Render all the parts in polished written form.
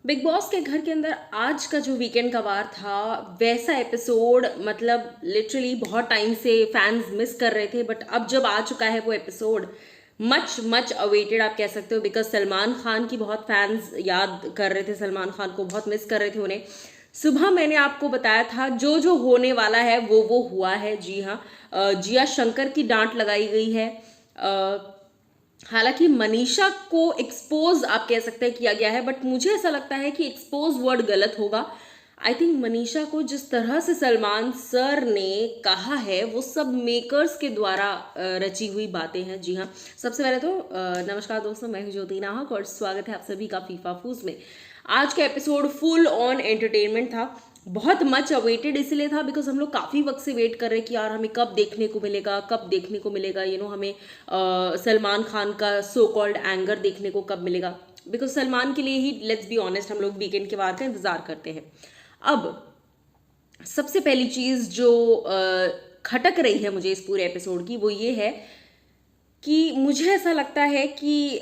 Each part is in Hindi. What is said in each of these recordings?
बिग बॉस के घर के अंदर आज का जो वीकेंड का वार था वैसा एपिसोड मतलब लिटरली बहुत टाइम से फैंस मिस कर रहे थे, बट अब जब आ चुका है वो एपिसोड मच मच अवेटेड आप कह सकते हो, बिकॉज सलमान खान की बहुत फैंस याद कर रहे थे, सलमान खान को बहुत मिस कर रहे थे उन्हें। सुबह मैंने आपको बताया था जो जो होने वाला है वो हुआ है। जी हाँ, जिया शंकर की डांट लगाई गई है। हालांकि मनीषा को एक्सपोज आप कह सकते हैं किया गया है, बट मुझे ऐसा लगता है कि एक्सपोज वर्ड गलत होगा। आई थिंक मनीषा को जिस तरह से सलमान सर ने कहा है वो सब मेकर्स के द्वारा रची हुई बातें हैं। जी हाँ, सबसे पहले तो नमस्कार दोस्तों, मैं हूं ज्योति नाहक और स्वागत है आप सभी का फीफा फूज में। आज का एपिसोड फुल ऑन एंटरटेनमेंट था, बहुत मच अवेटेड इसलिए था बिकॉज हम लोग काफ़ी वक्त से वेट कर रहे हैं कि यार हमें कब देखने को मिलेगा, कब देखने को मिलेगा, हमें सलमान खान का सो कॉल्ड एंगर देखने को कब मिलेगा। बिकॉज सलमान के लिए ही, लेट्स बी ऑनेस्ट, हम लोग वीकेंड के वार का इंतजार करते हैं। अब सबसे पहली चीज़ जो खटक रही है मुझे इस पूरे एपिसोड की वो ये है कि मुझे ऐसा लगता है कि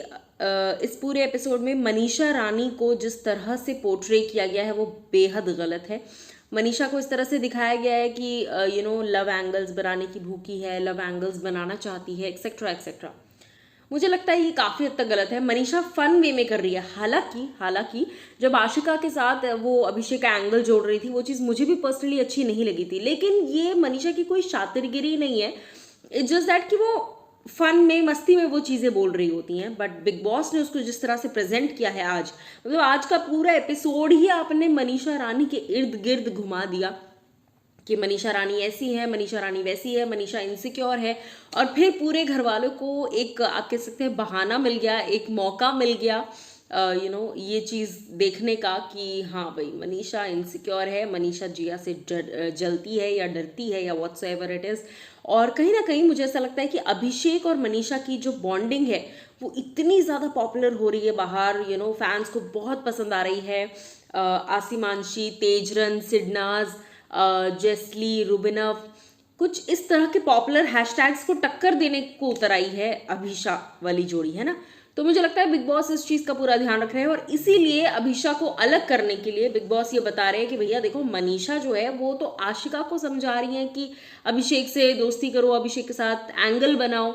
इस पूरे एपिसोड में मनीषा रानी को जिस तरह से पोर्ट्रे किया गया है वो बेहद गलत है। मनीषा को इस तरह से दिखाया गया है कि लव एंगल्स बनाने की भूखी है, लव एंगल्स बनाना चाहती है, एक्सेट्रा एक्सेट्रा। मुझे लगता है ये काफ़ी हद तक गलत है। मनीषा फन वे में कर रही है। हालांकि हालांकि जब आशिका के साथ वो अभिषेक का एंगल जोड़ रही थी वो चीज़ मुझे भी पर्सनली अच्छी नहीं लगी थी, लेकिन ये मनीषा की कोई शातिरगिरी नहीं है। इट्स जस्ट दैट कि वो फन में, मस्ती में वो चीज़ें बोल रही होती हैं। बट बिग बॉस ने उसको जिस तरह से प्रेजेंट किया है आज, मतलब आज का पूरा एपिसोड ही आपने मनीषा रानी के इर्द गिर्द घुमा दिया कि मनीषा रानी ऐसी है, मनीषा रानी वैसी है, मनीषा इनसिक्योर है। और फिर पूरे घर वालों को एक आप कह सकते हैं बहाना मिल गया, एक मौका मिल गया ये चीज़ देखने का कि हाँ भाई मनीषा इनसिक्योर है, मनीषा जिया से जलती है या डरती है या व्हाट्सएवर इट इज़। और कहीं ना कहीं मुझे ऐसा लगता है कि अभिषेक और मनीषा की जो बॉन्डिंग है वो इतनी ज़्यादा पॉपुलर हो रही है बाहर, फैंस को बहुत पसंद आ रही है। आसिमांशी, तेजरन, सिडनाज, जेस्ली, रुबिनव, कुछ इस तरह के पॉपुलर हैशटैग्स को टक्कर देने को उतर आई है अभिषा वाली जोड़ी, है ना। तो मुझे लगता है बिग बॉस इस चीज़ का पूरा ध्यान रख रहे हैं और इसीलिए अभिषा को अलग करने के लिए बिग बॉस ये बता रहे हैं कि भैया देखो मनीषा जो है वो तो आशिका को समझा रही है कि अभिषेक से दोस्ती करो, अभिषेक के साथ एंगल बनाओ।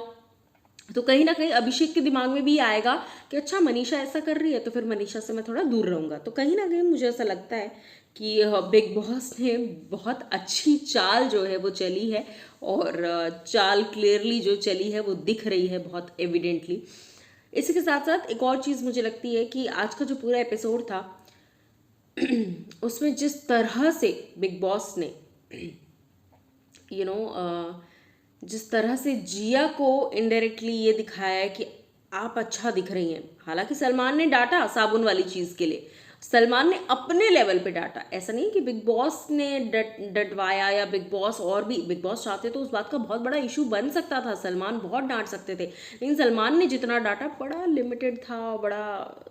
तो कहीं ना कहीं अभिषेक के दिमाग में भी आएगा कि अच्छा मनीषा ऐसा कर रही है तो फिर मनीषा से मैं थोड़ा दूर रहूंगा। तो कहीं ना कहीं मुझे ऐसा लगता है कि बिग बॉस ने बहुत अच्छी चाल जो है वो चली है और चाल क्लियरली जो चली है वो दिख रही है बहुत एविडेंटली। इसी के साथ साथ एक और चीज़ मुझे लगती है कि आज का जो पूरा एपिसोड था उसमें जिस तरह से बिग बॉस ने यू नो जिस तरह से जिया को इनडायरेक्टली ये दिखाया है कि आप अच्छा दिख रही हैं। हालांकि सलमान ने डांटा साबुन वाली चीज़ के लिए, सलमान ने अपने लेवल पे डांटा, ऐसा नहीं कि बिग बॉस ने डटवाया या बिग बॉस, और भी बिग बॉस चाहते तो उस बात का बहुत बड़ा इशू बन सकता था, सलमान बहुत डांट सकते थे, लेकिन सलमान ने जितना डांटा बड़ा लिमिटेड था, बड़ा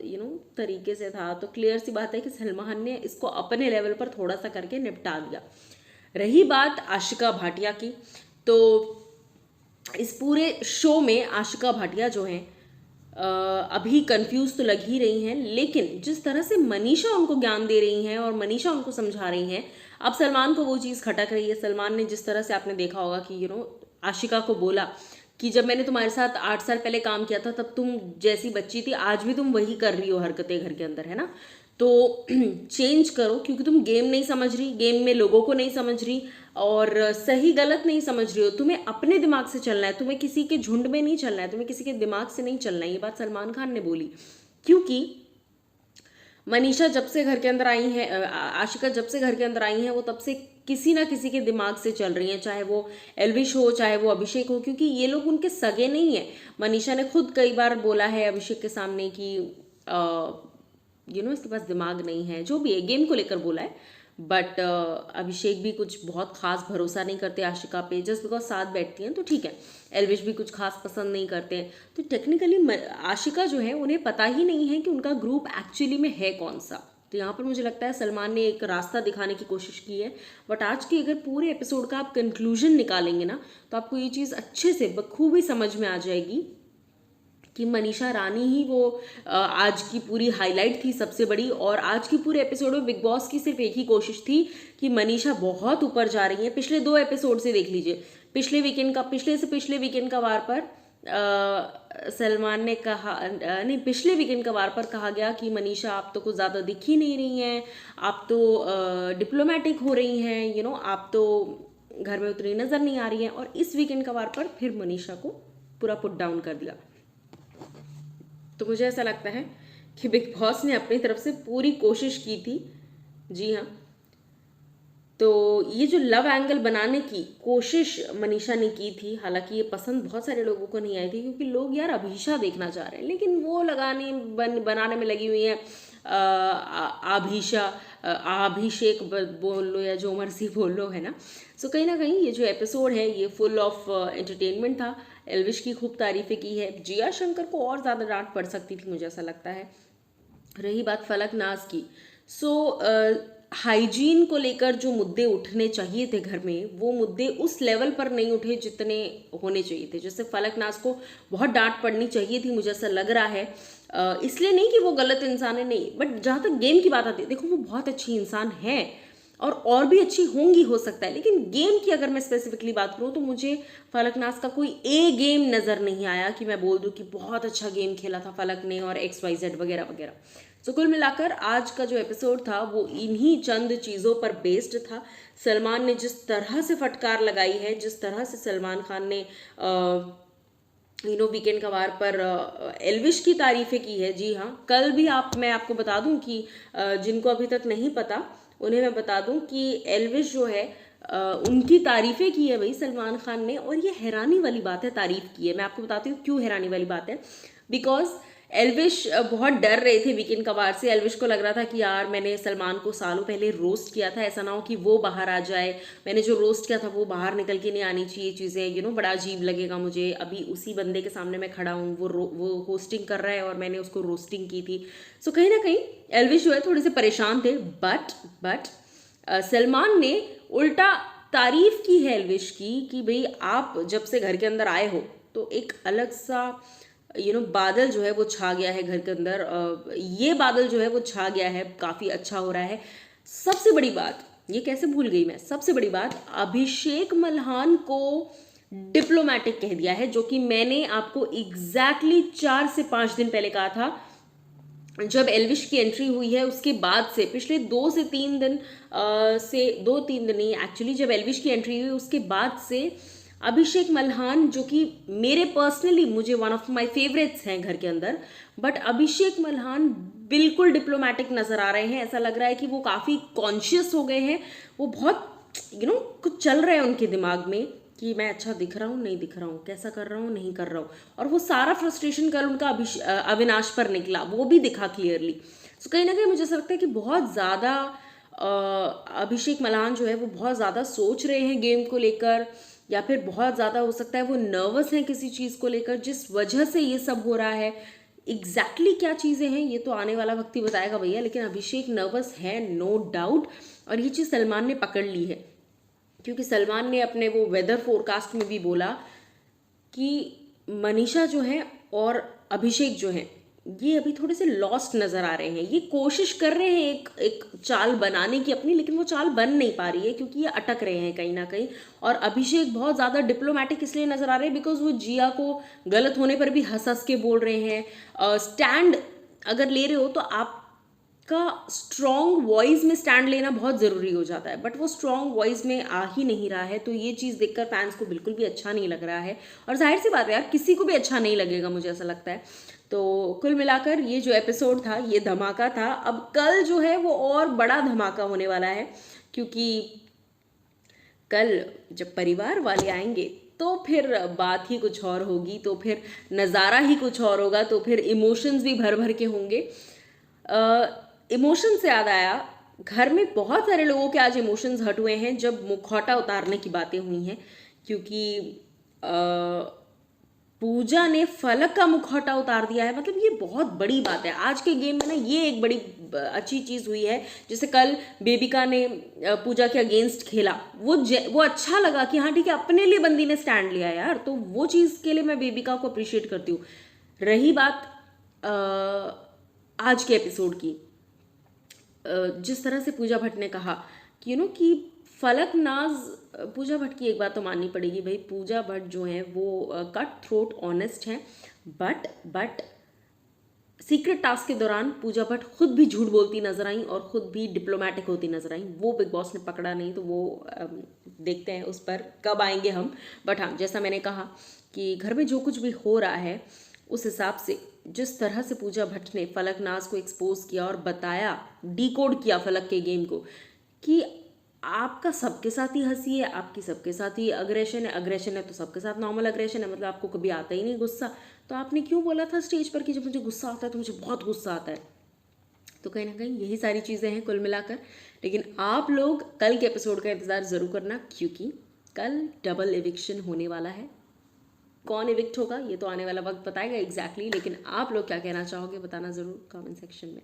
तरीके से था। तो क्लियर सी बात है कि सलमान ने इसको अपने लेवल पर थोड़ा सा करके निपटा दिया। रही बात आशिका भाटिया की, तो इस पूरे शो में आशिका भाटिया जो हैं अभी कंफ्यूज तो लग ही रही हैं, लेकिन जिस तरह से मनीषा उनको ज्ञान दे रही हैं और मनीषा उनको समझा रही हैं, अब सलमान को वो चीज़ खटक रही है। सलमान ने जिस तरह से, आपने देखा होगा कि आशिका को बोला कि जब मैंने तुम्हारे साथ 8 साल पहले काम किया था तब तुम जैसी बच्ची थी, आज भी तुम वही कर रही हो हरकतें घर के अंदर, है ना। तो चेंज करो क्योंकि तुम गेम नहीं समझ रही, गेम में लोगों को नहीं समझ रही और सही गलत नहीं समझ रही हो। तुम्हें अपने दिमाग से चलना है, तुम्हें किसी के झुंड में नहीं चलना है, तुम्हें किसी के दिमाग से नहीं चलना है। ये बात सलमान खान ने बोली क्योंकि मनीषा जब से घर के अंदर आई है, आशिका जब से घर के अंदर आई हैं, वो तब से किसी ना किसी के दिमाग से चल रही हैं, चाहे वो एल्विश हो चाहे वो अभिषेक हो, क्योंकि ये लोग उनके सगे नहीं है। मनीषा ने खुद कई बार बोला है अभिषेक के सामने कि इसके पास दिमाग नहीं है, जो भी है गेम को लेकर बोला है। बट अभिषेक भी कुछ बहुत खास भरोसा नहीं करते आशिका पे, जस्ट बिकॉज साथ बैठती हैं तो ठीक है। एल्विश भी कुछ खास पसंद नहीं करते हैं, तो टेक्निकली आशिका जो है उन्हें पता ही नहीं है कि उनका ग्रुप एक्चुअली में है कौन सा। तो यहाँ पर मुझे लगता है सलमान ने एक रास्ता दिखाने की कोशिश की है। बट आज के अगर पूरे एपिसोड का आप कंक्लूजन निकालेंगे ना तो आपको ये चीज़ अच्छे से बखूबी समझ में आ जाएगी कि मनीषा रानी ही वो आज की पूरी हाईलाइट थी सबसे बड़ी। और आज की पूरे एपिसोड में बिग बॉस की सिर्फ एक ही कोशिश थी कि मनीषा बहुत ऊपर जा रही है। पिछले 2 एपिसोड से देख लीजिए, पिछले वीकेंड का वार पर सलमान ने कहा, नहीं, पिछले वीकेंड का वार पर कहा गया कि मनीषा आप तो कुछ ज़्यादा दिख ही नहीं रही हैं, आप तो डिप्लोमेटिक हो रही हैं, आप तो घर में उतनी नज़र नहीं आ रही हैं। और इस वीकेंड का वार पर फिर मनीषा को पूरा पुट डाउन कर दिया। तो मुझे ऐसा लगता है कि बिग बॉस ने अपनी तरफ से पूरी कोशिश की थी। जी हाँ, तो ये जो लव एंगल बनाने की कोशिश मनीषा ने की थी, हालांकि ये पसंद बहुत सारे लोगों को नहीं आई थी, क्योंकि लोग यार अभीशा देखना चाह रहे हैं, लेकिन वो बनाने में लगी हुई है आभीशा, अभिषेक बोल लो या जो मर्जी बोल लो, है ना। सो कहीं ना कहीं ये जो एपिसोड है ये फुल ऑफ एंटरटेनमेंट था। एल्विश की खूब तारीफें की है, जिया शंकर को और ज़्यादा डांट पड़ सकती थी मुझे ऐसा लगता है। रही बात फलक नाज की, हाइजीन को लेकर जो मुद्दे उठने चाहिए थे घर में, वो मुद्दे उस लेवल पर नहीं उठे जितने होने चाहिए थे। जैसे फलक नाज को बहुत डांट पड़नी चाहिए थी, मुझे ऐसा लग रहा है। इसलिए नहीं कि वो गलत इंसान है, नहीं, बट जहाँ तक गेम की बात आती है, देखो वो बहुत अच्छी इंसान है और भी अच्छी होंगी हो सकता है, लेकिन गेम की अगर मैं स्पेसिफिकली बात करूँ तो मुझे फलक नाज का कोई गेम नज़र नहीं आया कि मैं बोल दूँ कि बहुत अच्छा गेम खेला था फलक ने और XYZ वगैरह वगैरह। सो कुल मिलाकर आज का जो एपिसोड था वो इन्हीं चंद चीज़ों पर बेस्ड था। सलमान ने जिस तरह से फटकार लगाई है, जिस तरह से सलमान खान ने वीकेंड का वार पर एल्विश की तारीफें की है। जी हाँ, कल भी मैं आपको बता दूं कि जिनको अभी तक नहीं पता उन्हें मैं बता दूं कि एल्विश जो है उनकी तारीफें की है भाई सलमान खान ने, और ये हैरानी वाली बात है, तारीफ की है। मैं आपको बताती हूँ क्यों हैरानी वाली बात है। बिकॉज एल्विश बहुत डर रहे थे वीकेंड का वार से। एल्विश को लग रहा था कि यार मैंने सलमान को सालों पहले रोस्ट किया था, ऐसा ना हो कि वो बाहर आ जाए, मैंने जो रोस्ट किया था वो बाहर निकल के नहीं आनी चाहिए चीज़ें, बड़ा अजीब लगेगा मुझे। अभी उसी बंदे के सामने मैं खड़ा हूँ, वो होस्टिंग कर रहा है और मैंने उसको रोस्टिंग की थी। सो कहीं ना कहीं एल्विश जो है थोड़े से परेशान थे। बट सलमान ने उल्टा तारीफ की है एल्विश की कि भाई आप जब से घर के अंदर आए हो तो एक अलग सा बादल जो है वो छा गया है घर के अंदर, ये बादल जो है वो छा गया है, काफ़ी अच्छा हो रहा है। सबसे बड़ी बात, ये कैसे भूल गई मैं, सबसे बड़ी बात, अभिषेक मल्हान को डिप्लोमेटिक कह दिया है, जो कि मैंने आपको एग्जैक्टली 4 से 5 दिन पहले कहा था। जब एल्विश की एंट्री हुई है उसके बाद से पिछले 2 से 3 दिन से 2-3 दिन नहीं, एक्चुअली जब एल्विश की एंट्री हुई उसके बाद से अभिषेक मल्हान, जो कि मेरे पर्सनली मुझे वन ऑफ माय फेवरेट्स हैं घर के अंदर, बट अभिषेक मल्हान बिल्कुल डिप्लोमेटिक नज़र आ रहे हैं। ऐसा लग रहा है कि वो काफ़ी कॉन्शियस हो गए हैं, वो बहुत कुछ चल रहा है उनके दिमाग में कि मैं अच्छा दिख रहा हूँ नहीं दिख रहा हूँ, कैसा कर रहा हूँ नहीं कर रहा हूँ, और वो सारा फ्रस्ट्रेशन कल उनका अविनाश पर निकला, वो भी दिखा क्लियरली। सो कहीं ना कहीं मुझे ऐसा लगता है कि बहुत ज़्यादा अभिषेक मल्हान जो है वो बहुत ज़्यादा सोच रहे हैं गेम को लेकर, या फिर बहुत ज़्यादा हो सकता है वो नर्वस हैं किसी चीज़ को लेकर, जिस वजह से ये सब हो रहा है। एग्जैक्टली क्या चीज़ें हैं ये तो आने वाला वक्त ही बताएगा भैया, लेकिन अभिषेक नर्वस है नो डाउट, और ये चीज़ सलमान ने पकड़ ली है, क्योंकि सलमान ने अपने वो वेदर फोरकास्ट में भी बोला कि मनीषा जो है और अभिषेक जो है ये अभी थोड़े से लॉस्ट नज़र आ रहे हैं। ये कोशिश कर रहे हैं एक चाल बनाने की अपनी, लेकिन वो चाल बन नहीं पा रही है क्योंकि ये अटक रहे हैं कहीं ना कहीं। और अभिषेक बहुत ज़्यादा डिप्लोमेटिक इसलिए नज़र आ रहे हैं बिकॉज वो जिया को गलत होने पर भी हंस हंस के बोल रहे हैं। स्टैंड अगर ले रहे हो तो आपका स्ट्रॉन्ग वॉइस में स्टैंड लेना बहुत ज़रूरी हो जाता है, बट वो स्ट्रॉन्ग वॉइस में आ ही नहीं रहा है। तो ये चीज़ देखकर फैंस को बिल्कुल भी अच्छा नहीं लग रहा है, और जाहिर सी बात है यार किसी को भी अच्छा नहीं लगेगा, मुझे ऐसा लगता है। तो कुल मिलाकर ये जो एपिसोड था ये धमाका था। अब कल जो है वो और बड़ा धमाका होने वाला है, क्योंकि कल जब परिवार वाले आएंगे तो फिर बात ही कुछ और होगी, तो फिर नज़ारा ही कुछ और होगा, तो फिर इमोशंस भी भर भर के होंगे। इमोशन से याद आया, घर में बहुत सारे लोगों के आज इमोशंस हट हुए हैं जब मुखौटा उतारने की बातें हुई हैं, क्योंकि पूजा ने फलक का मुखौटा उतार दिया है। मतलब ये बहुत बड़ी बात है आज के गेम में ना, ये एक बड़ी अच्छी चीज़ हुई है। जैसे कल बेबिका ने पूजा के अगेंस्ट खेला, वो अच्छा लगा कि हाँ ठीक है अपने लिए बंदी ने स्टैंड लिया यार, तो वो चीज़ के लिए मैं बेबिका को अप्रिशिएट करती हूँ। रही बात आज के एपिसोड की, जिस तरह से पूजा भट्ट ने कहा कि कि फलकनाज, पूजा भट्ट की एक बात तो माननी पड़ेगी भाई, पूजा भट्ट जो है वो कट थ्रोट ऑनेस्ट हैं, बट सीक्रेट टास्क के दौरान पूजा भट्ट खुद भी झूठ बोलती नजर आई और खुद भी डिप्लोमेटिक होती नजर आई। वो बिग बॉस ने पकड़ा नहीं, तो वो देखते हैं उस पर कब आएंगे हम। बट हाँ, जैसा मैंने कहा कि घर में जो कुछ भी हो रहा है उस हिसाब से जिस तरह से पूजा भट्ट ने फलकनाज को एक्सपोज किया और बताया, डिकोड किया फलक के गेम को, कि आपका सबके साथ ही हंसी है, आपकी सबके साथ ही अग्रेशन है तो सबके साथ नॉर्मल अग्रेशन है, मतलब आपको कभी आता ही नहीं गुस्सा। तो आपने क्यों बोला था स्टेज पर कि जब मुझे गुस्सा आता है तो मुझे बहुत गुस्सा आता है? तो कहीं ना कहीं यही सारी चीज़ें हैं कुल मिलाकर। लेकिन आप लोग कल के एपिसोड का इंतज़ार ज़रूर करना, क्योंकि कल डबल एविक्शन होने वाला है। कौन एविक्ट होगा ये तो आने वाला वक्त बताएगा एग्जैक्टली, लेकिन आप लोग क्या कहना चाहोगे बताना ज़रूर कमेंट सेक्शन में।